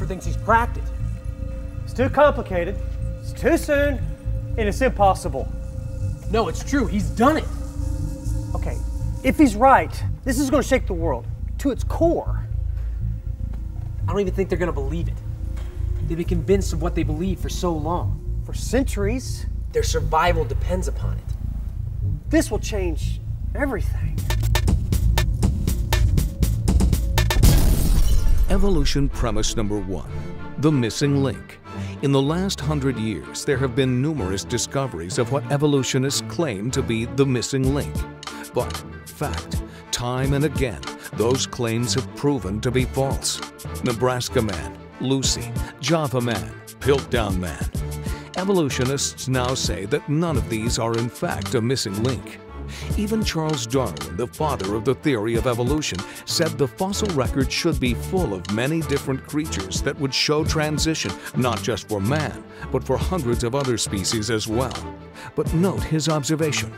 thinks he's cracked it. It's too complicated, it's too soon, and it's impossible. No, it's true. He's done it. Okay, if he's right, this is going to shake the world to its core. I don't even think they're going to believe it. They've been convinced of what they believe for so long. For centuries. Their survival depends upon it. This will change everything. Evolution premise number 1, the missing link. In the last 100 years, there have been numerous discoveries of what evolutionists claim to be the missing link. But, fact, time and again, those claims have proven to be false. Nebraska Man, Lucy, Java Man, Piltdown Man. Evolutionists now say that none of these are in fact a missing link. Even Charles Darwin, the father of the theory of evolution, said the fossil record should be full of many different creatures that would show transition, not just for man, but for hundreds of other species as well. But note his observation.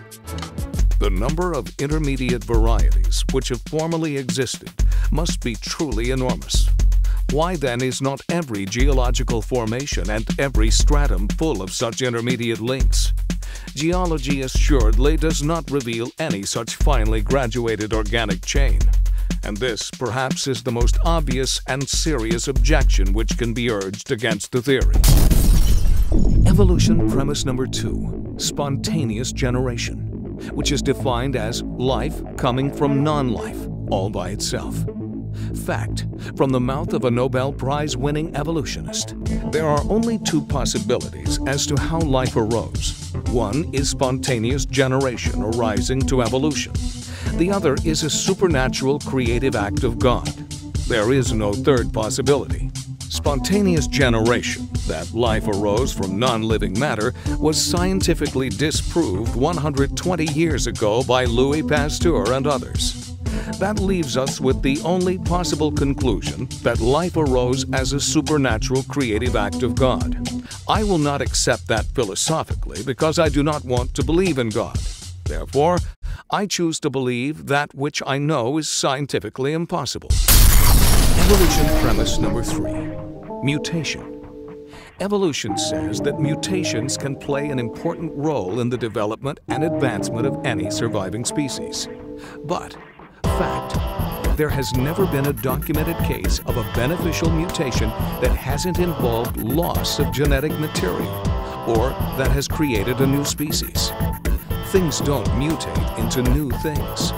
The number of intermediate varieties which have formerly existed must be truly enormous. Why then is not every geological formation and every stratum full of such intermediate links? Geology assuredly does not reveal any such finely graduated organic chain. And this, perhaps, is the most obvious and serious objection which can be urged against the theory. Evolution premise number 2, spontaneous generation, which is defined as life coming from non-life, all by itself. Fact, from the mouth of a Nobel Prize-winning evolutionist. There are only 2 possibilities as to how life arose. One is spontaneous generation arising to evolution. The other is a supernatural creative act of God. There is no third possibility. Spontaneous generation, that life arose from non-living matter, was scientifically disproved 120 years ago by Louis Pasteur and others. That leaves us with the only possible conclusion that life arose as a supernatural creative act of God. I will not accept that philosophically because I do not want to believe in God. Therefore, I choose to believe that which I know is scientifically impossible. Evolution premise number 3, mutation. Evolution says that mutations can play an important role in the development and advancement of any surviving species. But, fact, there has never been a documented case of a beneficial mutation that hasn't involved loss of genetic material or that has created a new species. Things don't mutate into new things.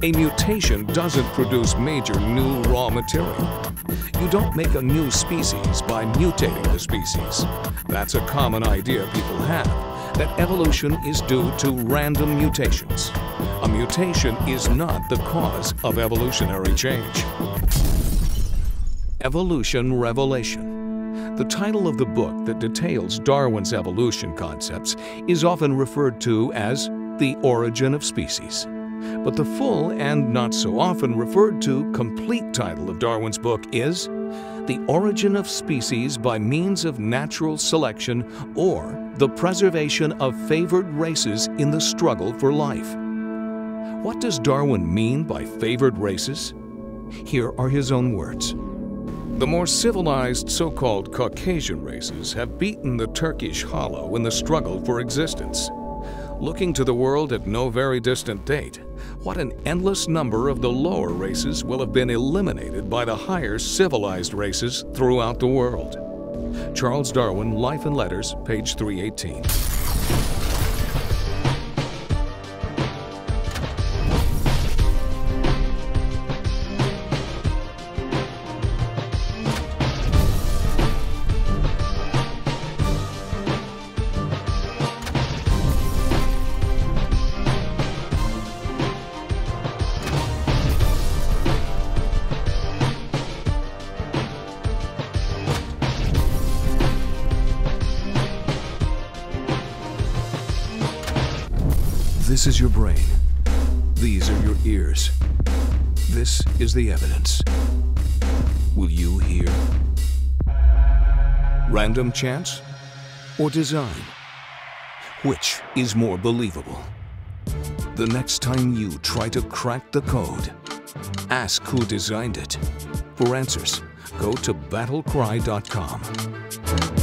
A mutation doesn't produce major new raw material. You don't make a new species by mutating the species. That's a common idea people have, that evolution is due to random mutations. A mutation is not the cause of evolutionary change. Evolution Revelation. The title of the book that details Darwin's evolution concepts is often referred to as The Origin of Species. But the full and not so often referred to complete title of Darwin's book is The Origin of Species by Means of Natural Selection or the Preservation of Favored Races in the Struggle for Life. What does Darwin mean by favored races? Here are his own words. The more civilized so-called Caucasian races have beaten the Turkish hollow in the struggle for existence. Looking to the world at no very distant date, what an endless number of the lower races will have been eliminated by the higher civilized races throughout the world. Charles Darwin, Life and Letters, page 318. This is your brain. These are your ears. This is the evidence. Will you hear? Random chance or design? Which is more believable? The next time you try to crack the code, ask who designed it. For answers, go to battlecry.com.